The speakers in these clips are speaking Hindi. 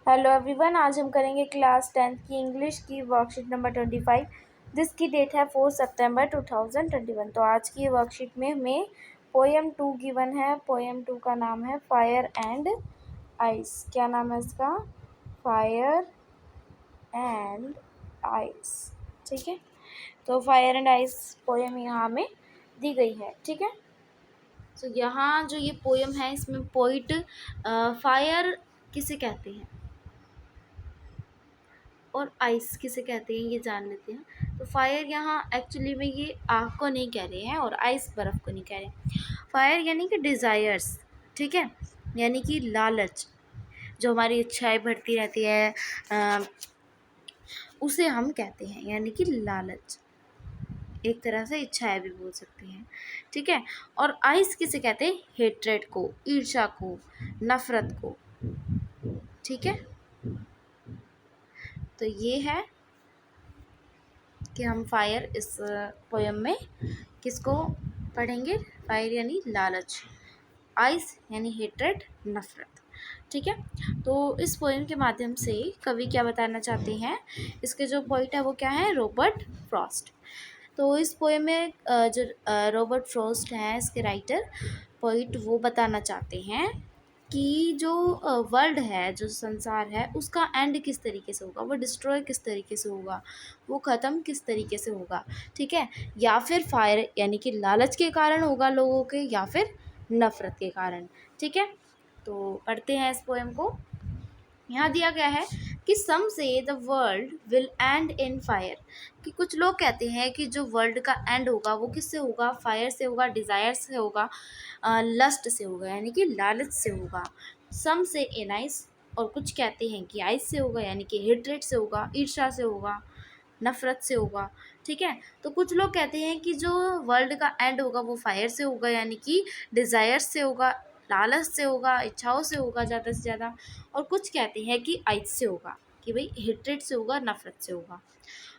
हेलो एवरीवन, आज हम करेंगे क्लास 10th की इंग्लिश की वर्कशीट नंबर 25 जिसकी डेट है 4 सितंबर 2021। तो आज की वर्कशीट में हमें पोएम 2 गिवन है। पोएम 2 का नाम है फायर एंड आइस। क्या नाम है इसका? Fire and ice. ठीक है, तो फायर एंड आइस पोएम यहाँ हमें दी गई है। ठीक है, तो यहाँ जो ये पोएम है इसमें पोइट फायर किसे कहते हैं और आइस किसे कहते हैं ये जान लेते हैं। तो फायर यहाँ एक्चुअली में ये आग को नहीं कह रहे हैं और आइस बर्फ़ को नहीं कह रहे। फायर यानी कि डिज़ायर्स, ठीक है, यानी कि लालच, जो हमारी इच्छाएं बढ़ती रहती है उसे हम कहते हैं, यानी कि लालच। एक तरह से इच्छाएं भी बोल सकते हैं। ठीक है, और आइस किसे कहते हैं? हेट्रेड को, ईर्ष्या को, नफरत को। ठीक है, तो ये है कि हम फायर इस पोएम में किसको पढ़ेंगे? फायर यानी लालच, आइस यानी हेट्रेड, नफरत। ठीक है, तो इस पोएम के माध्यम से कवि क्या बताना चाहते हैं? इसके जो पोइट है वो क्या है? Robert Frost. तो इस पोएम में जो रॉबर्ट फ्रॉस्ट हैं इसके राइटर, पोइट, वो बताना चाहते हैं कि जो वर्ल्ड है, जो संसार है, उसका एंड किस तरीके से होगा, वो डिस्ट्रॉय किस तरीके से होगा, वो ख़त्म किस तरीके से होगा। ठीक है, या फिर फायर यानी कि लालच के कारण होगा लोगों के, या फिर नफ़रत के कारण। ठीक है, तो पढ़ते हैं इस पोएम को। यहाँ दिया गया है कि सम से the world will and in fire, कि कुछ लोग कहते हैं कि जो वर्ल्ड का एंड होगा वो किससे होगा? फायर से होगा, डिज़ायर से होगा, लस्ट से होगा, यानी कि लालच से होगा। सम से इन आइस, और कुछ कहते हैं कि आइस से होगा, यानी कि हेट्रेड से होगा, ईर्ष्या से होगा, नफ़रत से होगा। ठीक है, तो कुछ लोग कहते हैं कि जो वर्ल्ड का एंड होगा वो फायर से होगा, यानी कि डिज़ायर से होगा, लालच से होगा, इच्छाओं से होगा ज़्यादा से ज़्यादा। और कुछ कहते हैं कि आइस से होगा, कि भाई हेट्रेड से होगा, नफ़रत से होगा।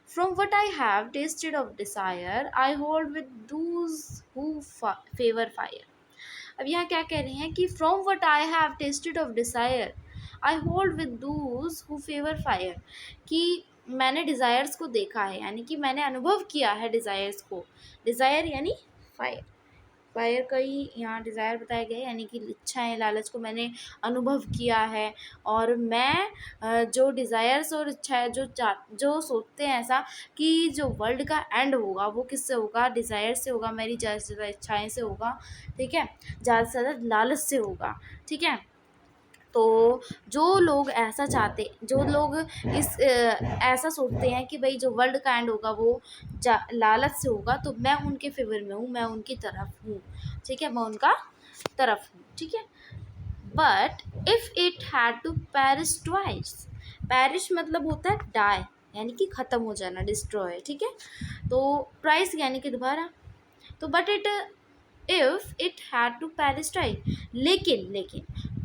From what I have tested of desire I hold with those who favour fire. अब यहाँ क्या कह रहे हैं कि from what I have tested of desire I hold with those who favour fire, कि मैंने डिज़ायर्स को देखा है, यानी कि मैंने अनुभव किया है डिज़ायर्स को। डिज़ायर यानी फायर, फायर का ही यहाँ डिज़ायर बताया गया है, यानी कि इच्छाएं, लालच को मैंने अनुभव किया है। और मैं जो डिज़ायर्स और इच्छाएं जो सोचते हैं ऐसा कि जो वर्ल्ड का एंड होगा वो किससे होगा? डिज़ायर से होगा, मेरी ज़्यादा से ज़्यादा इच्छाएं से होगा। ठीक है, ज़्यादा से ज़्यादा लालच से होगा। ठीक है, तो जो लोग ऐसा चाहते, जो लोग ऐसा सोचते हैं कि भाई जो वर्ल्ड का एंड होगा वो लालच से होगा, तो मैं उनके फेवर में हूँ, मैं उनकी तरफ हूँ। ठीक है, मैं उनका तरफ हूँ। ठीक है, but if it had to perish twice, perish मतलब होता है डाई, यानी कि ख़त्म हो जाना, डिस्ट्रॉय। ठीक है, तो ट्वाइस यानी कि दोबारा। तो but it if it had to perish twice, लेकिन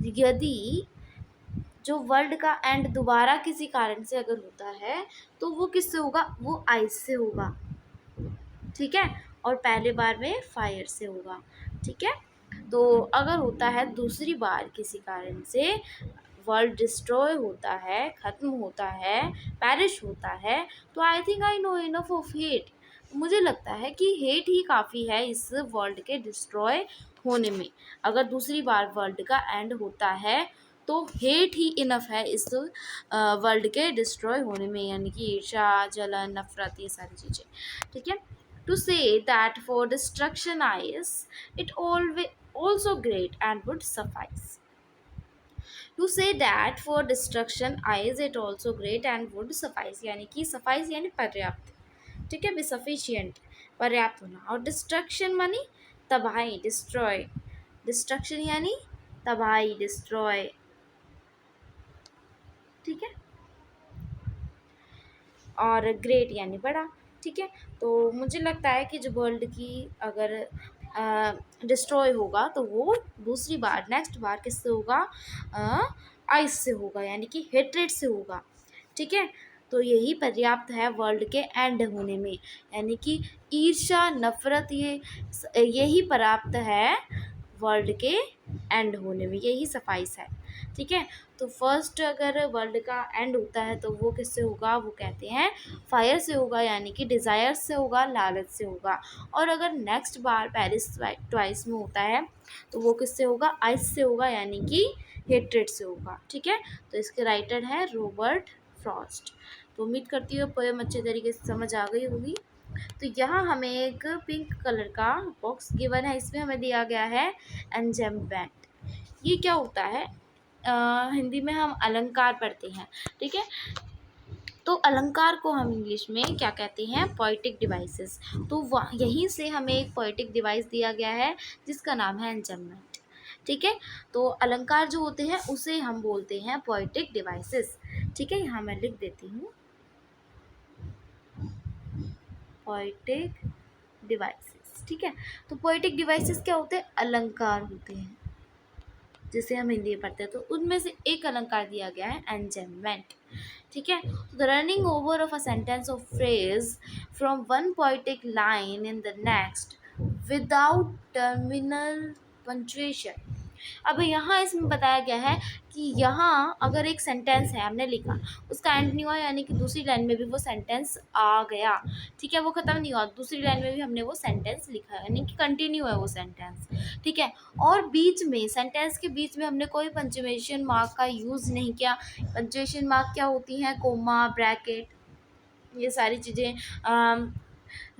यदि जो वर्ल्ड का एंड दोबारा किसी कारण से अगर होता है तो वो किससे होगा? वो आइस से होगा। ठीक है, और पहले बार में फायर से होगा। ठीक है, तो अगर होता है दूसरी बार किसी कारण से वर्ल्ड डिस्ट्रॉय होता है, ख़त्म होता है, पैरिश होता है, तो I think I know enough of hate, मुझे लगता है कि हेट ही काफ़ी है इस वर्ल्ड के डिस्ट्रॉय होने में। अगर दूसरी बार वर्ल्ड का एंड होता है तो हेट ही इनफ है इस वर्ल्ड के डिस्ट्रॉय होने में, यानी कि ईर्ष्या, जलन, नफरत, ये सारी चीज़ें। ठीक है, to say that for destruction is it always also great and would suffice. To say that for destruction is it also great and would suffice, यानी कि suffice यानी पर्याप्त। ठीक है, be sufficient, पर्याप्त होना। और destruction मानी तबाही, destroy, destruction यानी तबाही, destroy। ठीक है, और ग्रेट यानी बड़ा। ठीक है, तो मुझे लगता है कि जो वर्ल्ड की अगर डिस्ट्रॉय होगा तो वो दूसरी बार, नेक्स्ट बार किससे होगा? आइस से होगा, यानी कि हेट्रेड से होगा। ठीक है, तो यही पर्याप्त है वर्ल्ड के एंड होने में, यानी कि ईर्ष्या, नफरत, यही पर्याप्त है वर्ल्ड के एंड होने में, यही सफाइस है। ठीक है। तो फर्स्ट अगर वर्ड का एंड होता है तो वो किससे होगा, वो कहते हैं फायर से होगा, यानी कि डिज़ायर से होगा, लालच से होगा। और अगर नेक्स्ट बार पेरिस ट्वाइस में होता है तो वो किससे होगा, आइस से होगा, यानी कि हेट्रेड से होगा। ठीक है, तो इसके राइटर है रॉबर्ट फ्रॉस्ट। तो उम्मीद करती हूँ पोएम अच्छे तरीके से समझ आ गई होगी। तो यहाँ हमें एक पिंक कलर का बॉक्स गिवन है, इसमें हमें दिया गया है एंजेम्बेंट। ये क्या होता है, हिंदी में हम अलंकार पढ़ते हैं। ठीक है, तो अलंकार को हम इंग्लिश में क्या कहते हैं, पोएटिक डिवाइसेस। तो यहीं से हमें एक पोएटिक डिवाइस दिया गया है जिसका नाम है एंजम्बमेंट। ठीक है, तो अलंकार जो होते हैं उसे हम बोलते हैं पोएटिक डिवाइसेस। ठीक है, यहाँ मैं लिख देती हूँ पोएटिक डिवाइसेस। ठीक है, तो पोएटिक डिवाइसेस क्या होते हैं, अलंकार होते हैं जिसे हम हिंदी में पढ़ते हैं। तो उनमें से एक अलंकार दिया गया है एंजेम्बमेंट। ठीक है, the running over of a sentence of phrase from one poetic line in the next without terminal punctuation. अब यहाँ इसमें बताया गया है कि यहाँ अगर एक सेंटेंस है हमने लिखा, उसका एंड नहीं हुआ, यानी कि दूसरी लाइन में भी वो सेंटेंस आ गया। ठीक है, वो ख़त्म नहीं हुआ, दूसरी लाइन में भी हमने वो सेंटेंस लिखा है, यानी कि कंटिन्यू है वो सेंटेंस। ठीक है, और बीच में सेंटेंस के बीच में हमने कोई पंक्चुएशन मार्क का यूज़ नहीं किया। पंक्चुएशन मार्क क्या होती हैं, कोमा, ब्रैकेट, ये सारी चीज़ें,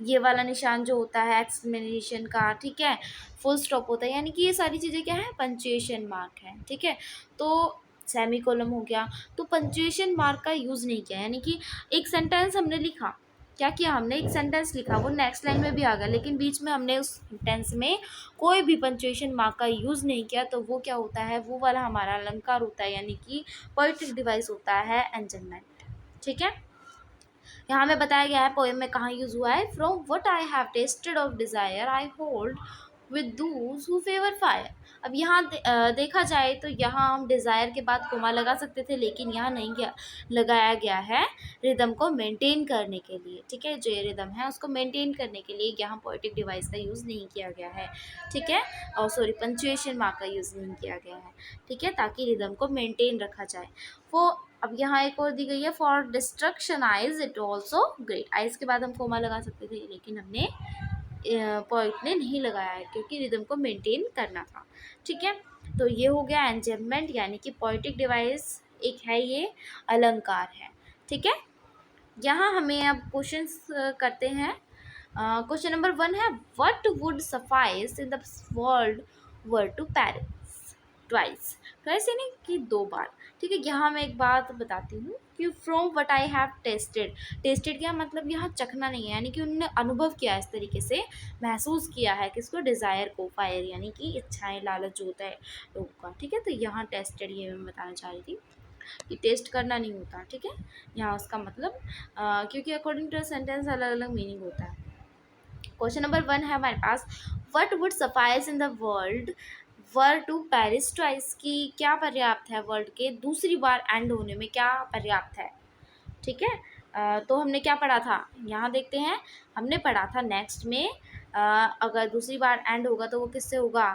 ये वाला निशान जो होता है एक्सक्लेमेशन का, ठीक है, फुल स्टॉप होता है, यानी कि ये सारी चीज़ें क्या है, पंक्चुएशन मार्क है। ठीक है, तो सेमी कोलम हो गया, तो पंक्चुएशन मार्क का यूज़ नहीं किया, यानी कि एक सेंटेंस हमने लिखा, क्या किया हमने, एक सेंटेंस लिखा, वो नेक्स्ट लाइन में भी आ गया, लेकिन बीच में हमने उस सेंटेंस में कोई भी पंक्चुएशन मार्क का यूज़ नहीं किया, तो वो क्या होता है, वो वाला हमारा अलंकार होता है, यानी कि पोएटिक डिवाइस होता है एंजम्बमेंट। ठीक है, यहाँ में बताया गया है पोएम में कहाँ यूज़ हुआ है, from what I have tested of desire I hold with those who favour fire. अब यहाँ देखा जाए तो यहाँ हम डिज़ायर के बाद कोमा लगा सकते थे, लेकिन यहाँ नहीं गया, लगाया गया है रिदम को मेंटेन करने के लिए। ठीक है, जो ये रिदम है उसको मेंटेन करने के लिए यहाँ पोएटिक डिवाइस का यूज़ नहीं किया गया है। ठीक है, और सॉरी पंक्चुएशन मार्क का यूज़ नहीं किया गया है। ठीक है, ताकि रिदम को मेंटेन रखा जाए। वो अब यहाँ एक और दी गई है, for destruction eyes it also great. Eyes के बाद हम कोमा लगा सकते थे, लेकिन हमने पोइट ने नहीं लगाया है क्योंकि रिदम को मेंटेन करना था। ठीक है, तो ये हो गया एंजम्बमेंट, यानी कि पोएटिक डिवाइस एक है, ये अलंकार है। ठीक है, यहाँ हमें अब क्वेश्चंस करते हैं। क्वेश्चन नंबर 1 है, what would suffice in the world were to perish twice. Twice यानी कि 2 बार। ठीक है, यहाँ मैं एक बात बताती हूँ कि from what I have tested, tested क्या मतलब, यहाँ चखना नहीं है, यानी कि उन्होंने अनुभव किया, इस तरीके से महसूस किया है किसको, डिज़ायर को, फायर यानी कि इच्छाएं, लालच जो होता है लोगों का। ठीक है, तो यहाँ टेस्टेड ये मैं बताना चाह रही थी कि टेस्ट करना नहीं होता। ठीक है, यहाँ उसका मतलब क्योंकि अकॉर्डिंग टू सेंटेंस अलग अलग मीनिंग होता है। क्वेश्चन नंबर 1 है हमारे पास, what would suffice in the world were to perish twice, की क्या पर्याप्त है वर्ल्ड के दूसरी बार एंड होने में, क्या पर्याप्त है। ठीक है, तो हमने क्या पढ़ा था, यहाँ देखते हैं, हमने पढ़ा था नेक्स्ट में, अगर दूसरी बार एंड होगा तो वो किससे होगा,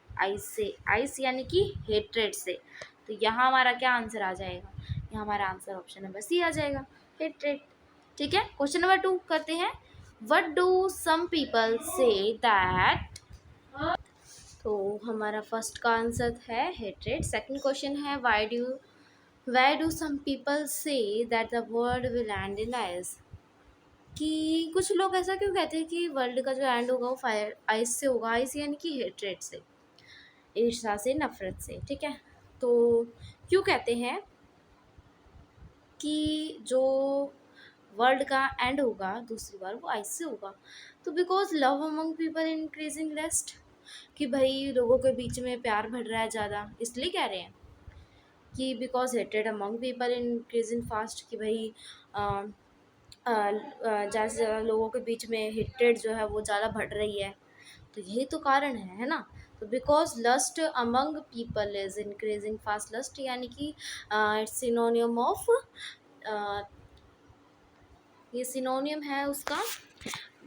आइस से, आइस यानी कि हेट्रेड से। तो यहाँ हमारा क्या आंसर आ जाएगा, यहाँ हमारा आंसर ऑप्शन नंबर सी आ जाएगा, हेट्रेड। ठीक है, क्वेश्चन नंबर 2 करते हैं, what do some people say that. तो हमारा फर्स्ट का आंसर है हेट्रेड। सेकंड क्वेश्चन है, why do some people say that the world will end in ice, कि कुछ लोग ऐसा क्यों कहते हैं कि वर्ल्ड का जो एंड होगा वो फायर आइस से होगा, आइस यानी कि हेट्रेड से, ईर्ष्या से, नफरत से। ठीक है, तो क्यों कहते हैं कि जो वर्ल्ड का एंड होगा दूसरी बार वो आइस से होगा, तो because love among people increasing lest, कि भाई लोगों के बीच में प्यार बढ़ रहा है ज़्यादा, इसलिए कह रहे हैं कि बिकॉज हेटेड अमंग पीपल इंक्रीजिंग फास्ट, कि भाई ज़्यादा से ज़्यादा लोगों के बीच में हेटेड जो है वो ज़्यादा बढ़ रही है, तो यही तो कारण है ना। तो because lust among people is increasing fast, lust यानी कि इट्स सिनोनियम ऑफ, ये सिनोनियम है उसका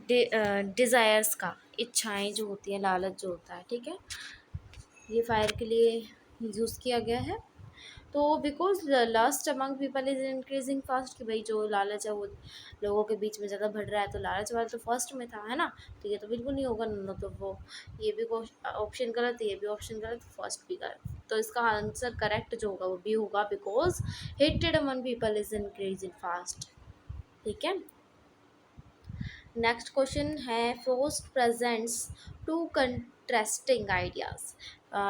डिज़ायर्स का, इच्छाएं जो होती हैं, लालच जो होता है। ठीक है, ये फायर के लिए यूज़ किया गया है। तो because lust among people is increasing fast, कि भाई जो लालच है वो लोगों के बीच में ज़्यादा बढ़ रहा है, तो लालच वाला तो फर्स्ट में था, है ना। तो ये तो बिल्कुल नहीं होगा ना, तो वो ये भी ऑप्शन गलत, ये भी ऑप्शन गलत, फर्स्ट भी गलत। तो इसका आंसर करेक्ट जो होगा वो भी होगा, बिकॉज हेटेड among people is increasing fast. ठीक है। नेक्स्ट क्वेश्चन है, Frost presents two contrasting ideas.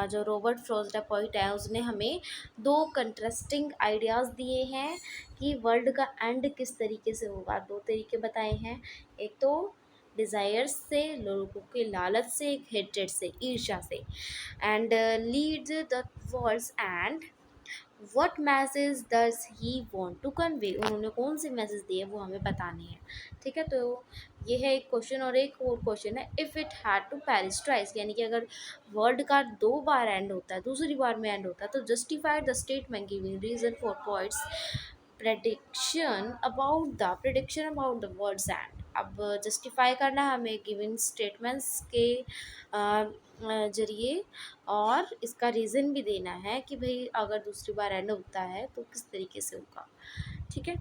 जो रॉबर्ट फ्रोस्ट पोइट है उसने हमें दो कंट्रास्टिंग आइडियाज़ दिए हैं कि वर्ल्ड का एंड किस तरीके से होगा। दो तरीके बताए हैं, एक तो डिज़ायर्स से, लोगों के लालच से, एक हेट्रेड से, ईर्ष्या से। And lead the words and what message does he want to convey, उन्होंने कौन से मैसेज दिए वो हमें बताने हैं। ठीक है। तो ये है एक क्वेश्चन, और एक और क्वेश्चन है, if it had to perish twice, यानी कि अगर वर्ड का दो बार एंड होता है, दूसरी बार में एंड होता है, तो justify the statement giving reason for points prediction about the words end. अब जस्टिफाई करना है हमें गिवन स्टेटमेंट्स के जरिए, और इसका रीज़न भी देना है कि भाई अगर दूसरी बार एंड होता है तो किस तरीके से होगा। ठीक है।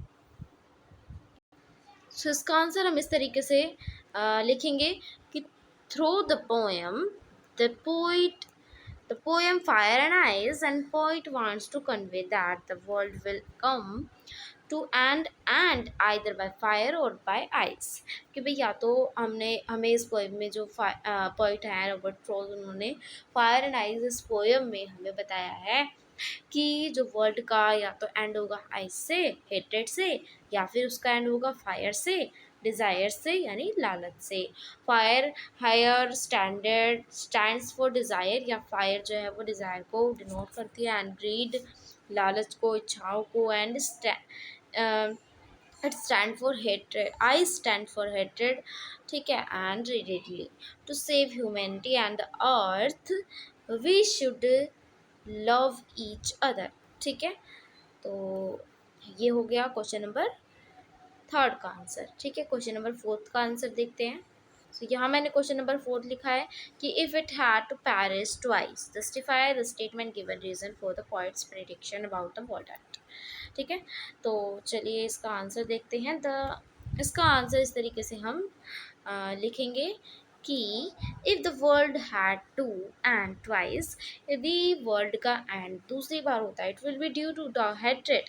सो इसका आंसर हम इस तरीके से लिखेंगे कि through the poem the poet the poem Fire and Ice, and poet wants to convey that the world will come to and either by fire or by ice, कि भाई या तो हमें इस पोएम में जो पोइट है रॉबर्ट फ्रॉस्ट, उन्होंने फायर एंड आइस इस पोएम में हमें बताया है कि जो वर्ल्ड का या तो एंड होगा आइस से, हेट्रेड से, या फिर उसका एंड होगा फायर से, डिज़ायर से, यानी लालच से। Fire higher standard stands for desire, या फायर जो है वो डिज़ायर को डिनोट करती है, एंड ग्रीड लालच को, इच्छाओं को, and it stand for hatred, I stand for hatred. ठीक है। And relatedly to save humanity and the earth we should love each other. ठीक है। तो ये हो गया क्वेश्चन नंबर थर्ड का आंसर। ठीक है। क्वेश्चन नंबर फोर्थ का आंसर देखते हैं। तो यहाँ मैंने क्वेश्चन नंबर फोर्थ लिखा है कि if it had to perish twice justify the statement given reason for the points prediction about the world end. ठीक है। तो चलिए इसका आंसर देखते हैं। इसका आंसर इस तरीके से हम लिखेंगे कि if the world had to end twice, यदि वर्ल्ड का एंड दूसरी बार होता है, it will be due to the hatred,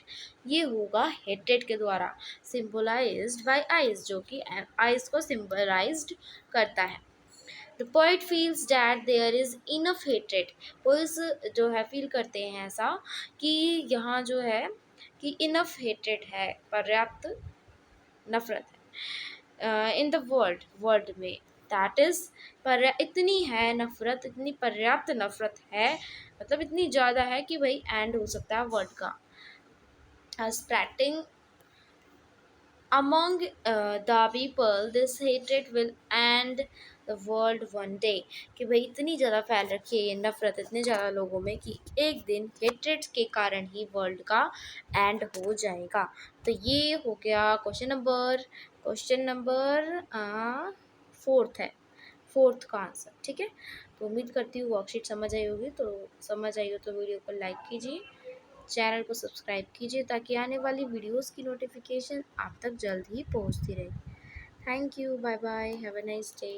ये होगा हेट्रेड के द्वारा, सिम्बोलाइज्ड बाय आइस, जो कि आइस को सिम्बलाइज्ड करता है। The poet feels that there is enough hatred, poets जो है फील करते हैं ऐसा कि यहाँ जो है कि इनफ हेट्रेड है, पर्याप्त नफरत है इन द वर्ल्ड में, दैट इज़ इतनी है नफरत, इतनी पर्याप्त नफरत है, मतलब इतनी ज़्यादा है कि भाई एंड हो सकता है वर्ल्ड का। Spreading among the people this hatred will end the world one day, कि भाई इतनी ज़्यादा फैल रखी है ये नफ़रत इतने ज़्यादा लोगों में कि एक दिन हेट्रेड के कारण ही वर्ल्ड का एंड हो जाएगा। तो ये हो गया क्वेश्चन नंबर फोर्थ है, फोर्थ का आंसर। ठीक है। तो उम्मीद करती हूँ वर्कशीट समझ आई होगी, तो समझ आई हो तो वीडियो को लाइक कीजिए, चैनल को सब्सक्राइब कीजिए, ताकि आने वाली वीडियोस की नोटिफिकेशन आप तक जल्द ही पहुंचती रहे। Thank you, bye bye, have a nice day.